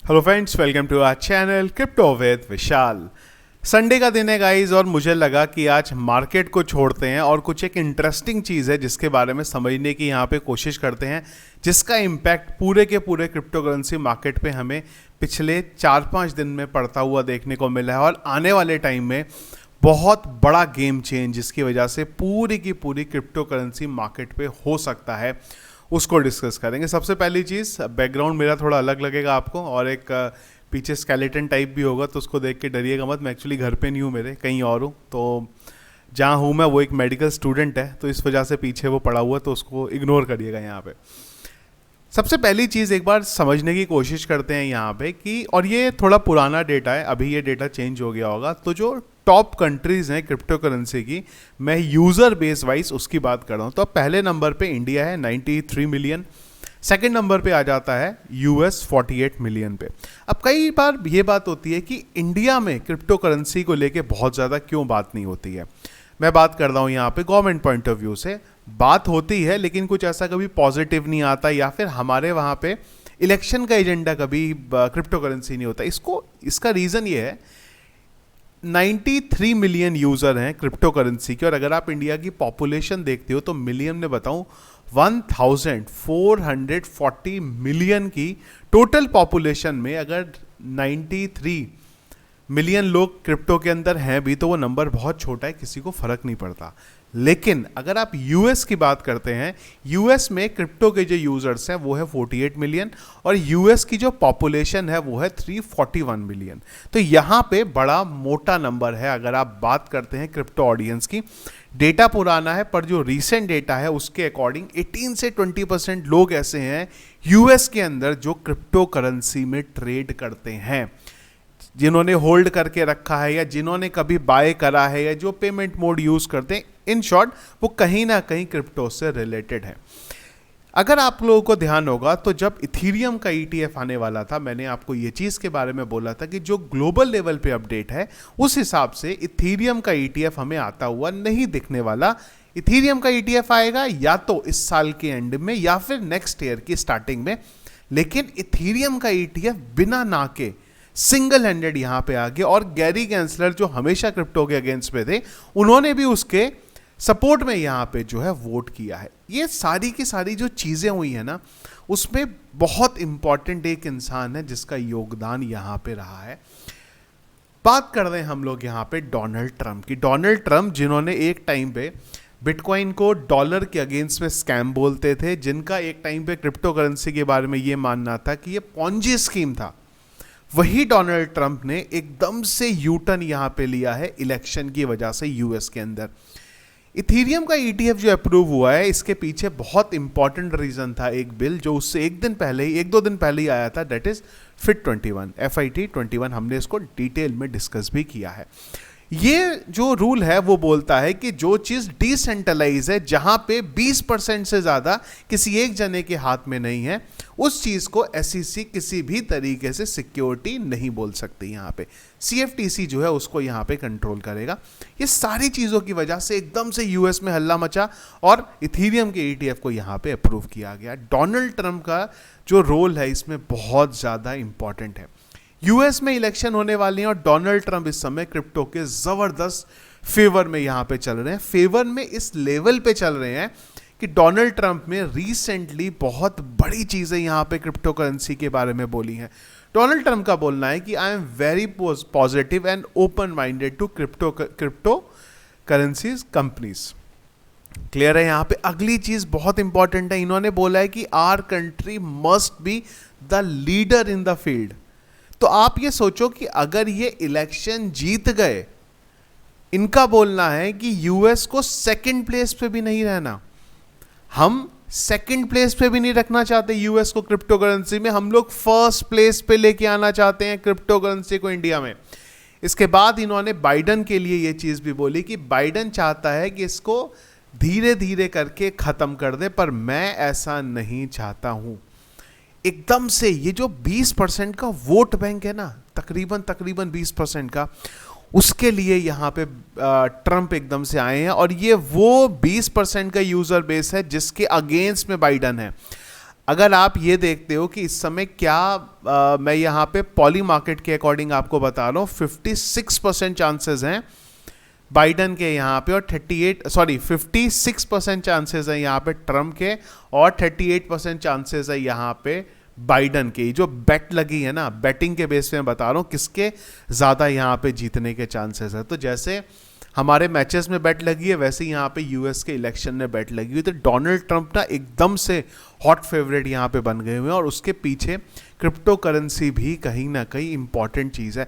Hello friends, welcome to our channel crypto with Vishal. Sunday का दिन है गाइस, और मुझे लगा कि आज मार्केट को छोड़ते हैं और कुछ एक इंटरेस्टिंग चीज़ है जिसके बारे में समझने की यहाँ पे कोशिश करते हैं, जिसका इम्पैक्ट पूरे के पूरे क्रिप्टो करेंसी मार्केट पे हमें पिछले 4-5 दिन में पड़ता हुआ देखने को मिला है और आने वाले टाइम में बहुत बड़ा गेम चेंज जिसकी वजह से पूरी की पूरी क्रिप्टो करेंसी मार्केट पे हो सकता है, उसको डिस्कस करेंगे। सबसे पहली चीज़, बैकग्राउंड मेरा थोड़ा अलग लगेगा आपको और एक पीछे स्केलेटन टाइप भी होगा, तो उसको देख के डरिएगा मत। मैं एक्चुअली घर पे नहीं हूँ, मेरे कहीं और हूँ। तो जहाँ हूँ मैं वो एक मेडिकल स्टूडेंट है, तो इस वजह से पीछे वो पड़ा हुआ है, तो उसको इग्नोर करिएगा यहाँ पे। सबसे पहली चीज़ एक बार समझने की कोशिश करते हैं यहाँ पे कि, और ये थोड़ा पुराना डेटा है, अभी ये डेटा चेंज हो गया होगा, तो जो टॉप कंट्रीज़ हैं क्रिप्टो करेंसी की, मैं यूज़र बेस वाइज उसकी बात कर रहा हूँ। तो अब पहले नंबर पे इंडिया है 93 मिलियन, सेकंड नंबर पे आ जाता है यूएस 48 मिलियन पे। अब कई बार ये बात होती है कि इंडिया में क्रिप्टो करेंसी को लेके बहुत ज़्यादा क्यों बात नहीं होती है। मैं बात कर रहा हूँ यहाँ पे गवर्नमेंट पॉइंट ऑफ व्यू से बात होती है, लेकिन कुछ ऐसा कभी पॉजिटिव नहीं आता, या फिर हमारे वहाँ पे इलेक्शन का एजेंडा कभी क्रिप्टो करेंसी नहीं होता। इसका रीज़न ये है, 93 मिलियन यूज़र हैं क्रिप्टो करेंसी के, और अगर आप इंडिया की पॉपुलेशन देखते हो तो मिलियन में बताऊं 1440 मिलियन की टोटल पॉपुलेशन में अगर 93 मिलियन लोग क्रिप्टो के अंदर हैं भी, तो वो नंबर बहुत छोटा है, किसी को फर्क नहीं पड़ता। लेकिन अगर आप यूएस की बात करते हैं, यूएस में क्रिप्टो के जो यूजर्स हैं वो है 48 मिलियन, और यूएस की जो पॉपुलेशन है वो है 341 मिलियन। तो यहाँ पे बड़ा मोटा नंबर है अगर आप बात करते हैं क्रिप्टो ऑडियंस की। डेटा पुराना है, पर जो रीसेंट डेटा है उसके अकॉर्डिंग 18 से 20% लोग ऐसे हैं यूएस के अंदर जो क्रिप्टो करेंसी में ट्रेड करते हैं, जिन्होंने होल्ड करके रखा है या जिन्होंने कभी बाय करा है या जो पेमेंट मोड यूज करते हैं। इन शॉर्ट, वो कहीं ना कहीं क्रिप्टो से रिलेटेड है। अगर आप लोगों को ध्यान होगा तो जब इथीरियम का ईटीएफ आने वाला था, मैंने आपको ये चीज़ के बारे में बोला था कि जो ग्लोबल लेवल पे अपडेट है उस हिसाब से इथीरियम का ईटीएफ हमें आता हुआ नहीं दिखने वाला। इथीरियम का ईटीएफ आएगा या तो इस साल के एंड में या फिर नेक्स्ट ईयर की स्टार्टिंग में, लेकिन इथीरियम का ईटीएफ बिना ना के सिंगल हैंडेड यहाँ पे आ गया, और गैरी गैंसलर जो हमेशा क्रिप्टो के अगेंस्ट पे थे, उन्होंने भी उसके सपोर्ट में यहाँ पे जो है वोट किया है। ये सारी की सारी जो चीज़ें हुई है ना, उसमें बहुत इंपॉर्टेंट एक इंसान है जिसका योगदान यहाँ पे रहा है। बात कर रहे हैं हम लोग यहाँ पे डोनाल्ड ट्रंप की। डोनाल्ड ट्रंप जिन्होंने एक टाइम पे बिटकॉइन को डॉलर के अगेंस्ट में स्कैम बोलते थे, जिनका एक टाइम पे क्रिप्टो करेंसी के बारे में ये मानना था कि ये पॉन्जी स्कीम था, वही डोनाल्ड ट्रंप ने एकदम से यू टर्न यहाँ पे लिया है इलेक्शन की वजह से यूएस के अंदर। इथीरियम का ईटीएफ जो अप्रूव हुआ है, इसके पीछे बहुत इंपॉर्टेंट रीजन था, एक बिल जो उससे एक दो दिन पहले ही आया था, दैट इज FIT21। हमने इसको डिटेल में डिस्कस भी किया है। ये जो रूल है वो बोलता है कि जो चीज़ डिसेंट्रलाइज है, जहां पे 20% से ज़्यादा किसी एक जने के हाथ में नहीं है, उस चीज़ को SEC किसी भी तरीके से सिक्योरिटी नहीं बोल सकती। यहाँ पे CFTC जो है उसको यहाँ पे कंट्रोल करेगा। ये सारी चीज़ों की वजह से एकदम से यूएस में हल्ला मचा और इथीरियम के ETF को यहाँ पे अप्रूव किया गया। डोनाल्ड ट्रंप का जो रोल है इसमें बहुत ज़्यादा इंपॉर्टेंट है। यूएस में इलेक्शन होने वाले हैं और डोनाल्ड ट्रंप इस समय क्रिप्टो के जबरदस्त फेवर में यहाँ पे चल रहे हैं। फेवर में इस लेवल पे चल रहे हैं कि डोनाल्ड ट्रंप में रिसेंटली बहुत बड़ी चीजें यहाँ पे क्रिप्टो करेंसी के बारे में बोली हैं। डोनाल्ड ट्रंप का बोलना है कि I am very positive and open minded to cryptocurrencies companies. Clear है। यहाँ पे अगली चीज बहुत इंपॉर्टेंट है, इन्होंने बोला है कि our country must be the leader in the field. तो आप ये सोचो कि अगर ये इलेक्शन जीत गए, इनका बोलना है कि यूएस को सेकंड प्लेस पे भी नहीं रहना, हम सेकंड प्लेस पे भी नहीं रखना चाहते यूएस को क्रिप्टो करेंसी में, हम लोग फर्स्ट प्लेस पे लेके आना चाहते हैं क्रिप्टो करेंसी को इंडिया में। इसके बाद इन्होंने बाइडन के लिए ये चीज भी बोली कि बाइडन चाहता है कि इसको धीरे धीरे करके खत्म कर दे, पर मैं ऐसा नहीं चाहता हूं। एकदम से ये जो 20% का वोट बैंक है ना, तकरीबन 20% का, उसके लिए यहाँ पे ट्रंप एकदम से आए हैं, और ये वो 20% का यूजर बेस है जिसके अगेंस्ट में बाइडन है। अगर आप ये देखते हो कि इस समय क्या मैं यहाँ पे पॉली मार्केट के अकॉर्डिंग आपको बता रहा हूँ, 56% चांसेस हैं बाइडन के यहाँ पे, और 56% चांसेस है यहाँ पे ट्रम्प के, और 38% चांसेस है यहाँ पे बाइडन के। जो बेट लगी है ना, बेटिंग के बेस पे मैं बता रहा हूँ किसके ज़्यादा यहाँ पे जीतने के चांसेस है। तो जैसे हमारे मैचेस में बेट लगी है, वैसे यहाँ पे यूएस के इलेक्शन में बेट लगी हुई। तो डोनाल्ड ट्रंप ना एकदम से हॉट फेवरेट यहाँ पे बन गए हुए हैं, और उसके पीछे क्रिप्टो करेंसी भी कहीं ना कहीं इंपॉर्टेंट चीज़ है।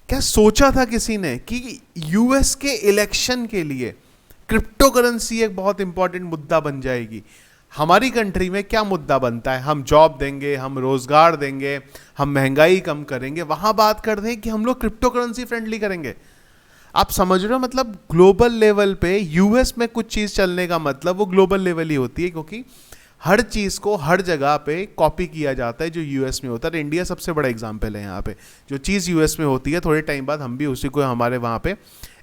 क्या सोचा था किसी ने कि यूएस के इलेक्शन के लिए क्रिप्टो करेंसी एक बहुत इंपॉर्टेंट मुद्दा बन जाएगी? हमारी कंट्री में क्या मुद्दा बनता है? हम जॉब देंगे, हम रोजगार देंगे, हम महंगाई कम करेंगे। वहां बात कर रहे हैं कि हम लोग क्रिप्टो करेंसी फ्रेंडली करेंगे। आप समझ रहे हो? मतलब ग्लोबल लेवल पे यूएस में कुछ चीज चलने का मतलब वो ग्लोबल लेवल ही होती है, क्योंकि हर चीज को हर जगह पे कॉपी किया जाता है जो यूएस में होता है। इंडिया सबसे बड़ा एग्जांपल है यहाँ पे। जो चीज़ यूएस में होती है, थोड़े टाइम बाद हम भी उसी को हमारे वहाँ पे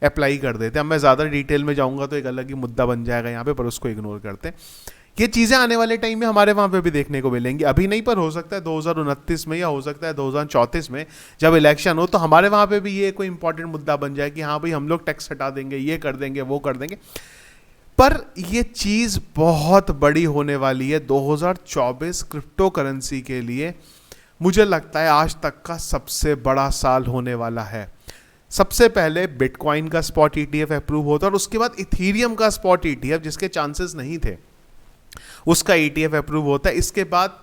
अप्लाई कर देते हैं। अब मैं ज़्यादा डिटेल में जाऊँगा तो एक अलग ही मुद्दा बन जाएगा यहाँ पे, पर उसको इग्नोर करते हैं। ये चीज़ें आने वाले टाइम में हमारे वहाँ पे भी देखने को मिलेंगी। अभी नहीं, पर हो सकता है 2029 में, या हो सकता है 2034 में जब इलेक्शन हो, तो हमारे वहाँ पे भी ये कोई इंपॉर्टेंट मुद्दा बन जाए कि हाँ भाई हम लोग टैक्स हटा देंगे, ये कर देंगे, वो कर देंगे। पर ये चीज़ बहुत बड़ी होने वाली है 2024 क्रिप्टो करेंसी के लिए। मुझे लगता है आज तक का सबसे बड़ा साल होने वाला है। सबसे पहले बिटकॉइन का स्पॉट ईटीएफ अप्रूव होता है, और उसके बाद इथीरियम का स्पॉट ईटीएफ, जिसके चांसेस नहीं थे, उसका ईटीएफ अप्रूव होता है। इसके बाद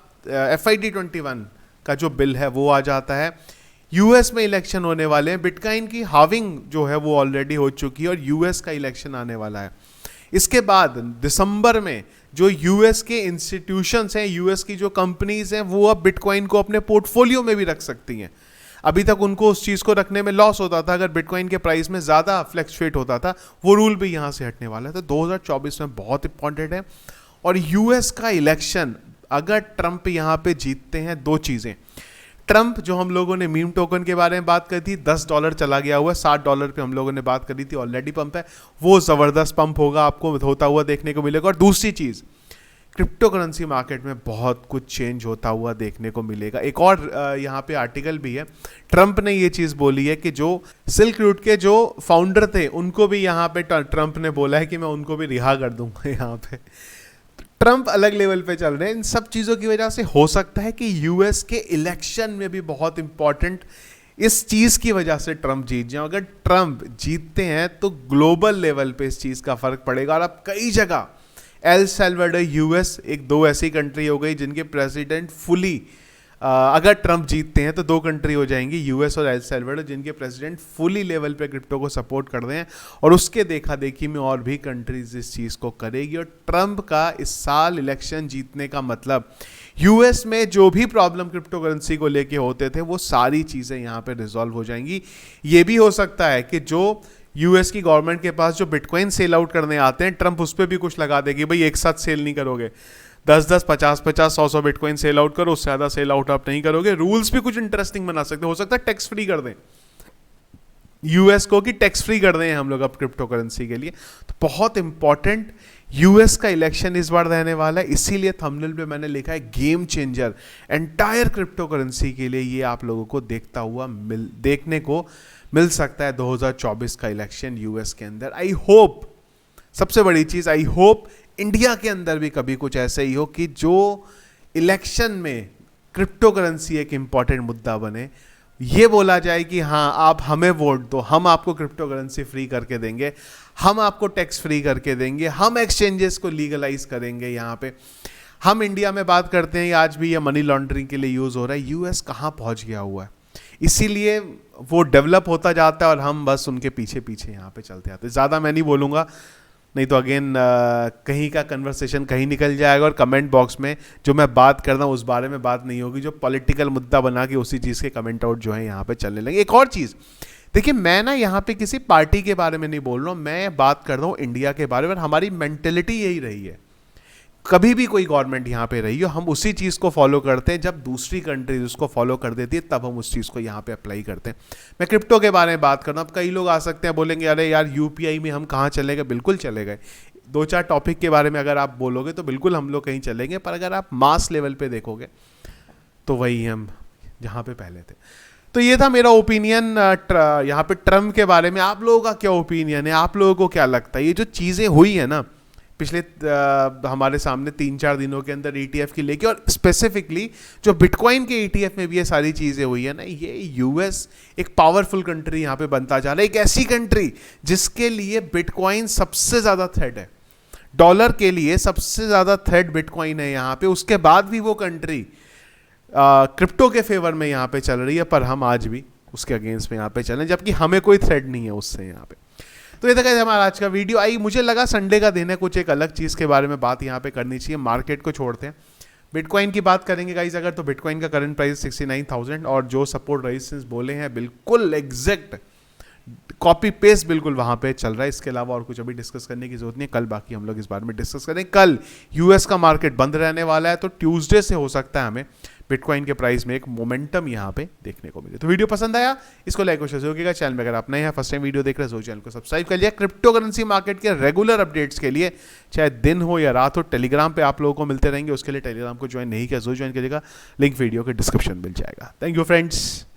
FID21 का जो बिल है वो आ जाता है। यूएस में इलेक्शन होने वाले हैं। बिटकॉइन की हाविंग जो है वो ऑलरेडी हो चुकी है, और यूएस का इलेक्शन आने वाला है। इसके बाद दिसंबर में जो यूएस के इंस्टीट्यूशंस हैं, यूएस की जो कंपनीज हैं, वो अब बिटकॉइन को अपने पोर्टफोलियो में भी रख सकती हैं। अभी तक उनको उस चीज़ को रखने में लॉस होता था अगर बिटकॉइन के प्राइस में ज़्यादा फ्लक्चुएट होता था। वो रूल भी यहाँ से हटने वाला है। तो 2024 में बहुत इंपॉर्टेंट है। और यूएस का इलेक्शन, अगर ट्रंप यहाँ पे जीतते हैं, दो चीज़ें। ट्रंप, जो हम लोगों ने मीम टोकन के बारे में बात करी थी, $10 चला गया हुआ है, $60 पे हम लोगों ने बात करी थी, ऑलरेडी पंप है, वो ज़बरदस्त पंप होगा, आपको होता हुआ देखने को मिलेगा। और दूसरी चीज़, क्रिप्टो करेंसी मार्केट में बहुत कुछ चेंज होता हुआ देखने को मिलेगा। एक और यहाँ पे आर्टिकल भी है, ट्रंप ने ये चीज़ बोली है कि जो सिल्क रूट के जो फाउंडर थे, उनको भी यहाँ पे ट्रंप ने बोला है कि मैं उनको भी रिहा कर दूंगा। यहाँ पे ट्रंप अलग लेवल पे चल रहे हैं। इन सब चीज़ों की वजह से हो सकता है कि यूएस के इलेक्शन में भी बहुत इंपॉर्टेंट इस चीज़ की वजह से ट्रंप जीत जाए। अगर ट्रंप जीतते हैं तो ग्लोबल लेवल पे इस चीज़ का फर्क पड़ेगा। और अब कई जगह, एल सल्वाडोर, यूएस, एक दो ऐसी कंट्री हो गई जिनके प्रेसिडेंट फुली, अगर ट्रंप जीतते हैं तो दो कंट्री हो जाएंगी, यूएस और एल सल्वाडोर, जिनके प्रेसिडेंट फुली लेवल पे क्रिप्टो को सपोर्ट कर रहे हैं। और उसके देखा देखी में और भी कंट्रीज इस चीज़ को करेगी। और ट्रंप का इस साल इलेक्शन जीतने का मतलब यूएस में जो भी प्रॉब्लम क्रिप्टो करेंसी को लेके होते थे, वो सारी चीज़ें यहाँ पे रिजॉल्व हो जाएंगी। ये भी हो सकता है कि जो यूएस की गवर्नमेंट के पास जो बिटकॉइन सेल आउट करने आते हैं, ट्रंप उस पर भी कुछ लगा देगी, भाई एक साथ सेल नहीं करोगे, 10-10, 50-50, 100-100 बिटकॉइन सेल आउट करो, उससे ज़्यादा सेल आउट आप नहीं करोगे। रूल्स भी कुछ इंटरेस्टिंग बना सकते हो सकता है टैक्स फ्री कर दें यूएस को, कि टैक्स फ्री कर दें हम लोग अब क्रिप्टो करेंसी के लिए। तो बहुत इंपॉर्टेंट यूएस का इलेक्शन इस बार रहने वाला है, इसीलिए थंबनेल पे मैंने लिखा है game changer entire crypto currency के लिए। ये आप लोगों को देखने को मिल सकता है 2024 का इलेक्शन यूएस के अंदर। आई होप, सबसे बड़ी चीज़, आई होप इंडिया के अंदर भी कभी कुछ ऐसे ही हो कि जो इलेक्शन में क्रिप्टो करेंसी एक इंपॉर्टेंट मुद्दा बने। ये बोला जाए कि हाँ आप हमें वोट दो, हम आपको क्रिप्टो करेंसी फ्री करके देंगे, हम आपको टैक्स फ्री करके देंगे, हम एक्सचेंजेस को लीगलाइज करेंगे। यहाँ पे हम इंडिया में बात करते हैं आज भी ये मनी लॉन्ड्रिंग के लिए यूज़ हो रहा है। यूएस कहाँ पहुँच गया हुआ है, इसीलिए वो डेवलप होता जाता है और हम बस उनके पीछे पीछे यहाँ पे चलते आते। ज़्यादा मैं नहीं बोलूँगा, नहीं तो अगेन कहीं का कन्वर्सेशन कहीं निकल जाएगा, और कमेंट बॉक्स में जो मैं बात कर रहा हूँ उस बारे में बात नहीं होगी, जो पॉलिटिकल मुद्दा बना के उसी चीज़ के कमेंट आउट जो है यहाँ पे चलने लगे। एक और चीज़ देखिए, मैं ना यहाँ पे किसी पार्टी के बारे में नहीं बोल रहा हूँ, मैं बात कर रहा हूँ इंडिया के बारे में। हमारी मेंटेलिटी यही रही है, कभी भी कोई गवर्नमेंट यहाँ पे रही हो, हम उसी चीज़ को फॉलो करते हैं। जब दूसरी कंट्री उसको फॉलो कर देती है तब हम उस चीज़ को यहाँ पे अप्लाई करते हैं। मैं क्रिप्टो के बारे में बात कर रहा हूँ। अब कई लोग आ सकते हैं, बोलेंगे अरे यार यूपीआई में हम कहाँ चले गए। बिल्कुल चले गए। दो चार टॉपिक के बारे में अगर आप बोलोगे तो बिल्कुल हम लोग कहीं चलेंगे, पर अगर आप मास लेवल पे देखोगे तो वही हम जहाँ पे पहले थे। तो ये था मेरा ओपिनियन यहाँ पे ट्रम्प के बारे में। आप लोगों का क्या ओपिनियन है, आप लोगों को क्या लगता है? ये जो चीज़ें हुई है ना पिछले हमारे सामने 3-4 दिनों के अंदर ETF की लेके, और स्पेसिफिकली जो बिटकॉइन के ETF में भी ये सारी चीज़ें हुई है ना, ये यूएस एक पावरफुल कंट्री यहाँ पे बनता जा रहा है, एक ऐसी कंट्री जिसके लिए बिटकॉइन सबसे ज़्यादा थ्रेट है। डॉलर के लिए सबसे ज़्यादा थ्रेट बिटकॉइन है यहाँ पे। उसके बाद भी वो कंट्री क्रिप्टो के फेवर में यहाँ पे चल रही है, पर हम आज भी उसके अगेंस्ट में यहाँ पे चलें, जबकि हमें कोई थ्रेट नहीं है उससे यहाँ पे। तो ये था गाइस हमारा आज का वीडियो। आई मुझे लगा संडे का दिन है, कुछ एक अलग चीज़ के बारे में बात यहाँ पे करनी चाहिए। मार्केट को छोड़ते हैं, बिटकॉइन की बात करेंगे गाइस अगर, तो बिटकॉइन का करंट प्राइस 69,000 और जो सपोर्ट रेजिस्टेंस बोले हैं बिल्कुल एग्जैक्ट कॉपी पेस्ट बिल्कुल वहाँ पे चल रहा है। इसके अलावा और कुछ अभी डिस्कस करने की जरूरत नहीं है, कल बाकी हम लोग इस बारे में डिस्कस करें। कल यूएस का मार्केट बंद रहने वाला है, तो ट्यूसडे से हो सकता है हमें बिटकॉइन के प्राइस में एक मोमेंटम यहाँ पे देखने को मिले। तो वीडियो पसंद आया इसको लाइक और शेयर जरूर कीजिएगा। चैनल में अगर आप नए हैं, फर्स्ट टाइम वीडियो देख रहे हैं, चैनल को सब्सक्राइब कर लिया। क्रिप्टो करेंसी मार्केट के रेगुलर अपडेट्स के लिए चाहे दिन हो या रात हो, टेलीग्राम पे आप लोगों को मिलते रहेंगे। उसके लिए टेलीग्राम को ज्वाइन नहीं किया, जरूर ज्वाइन करिएगा, लिंक वीडियो के डिस्क्रिप्शन मिल जाएगा। Thank you friends.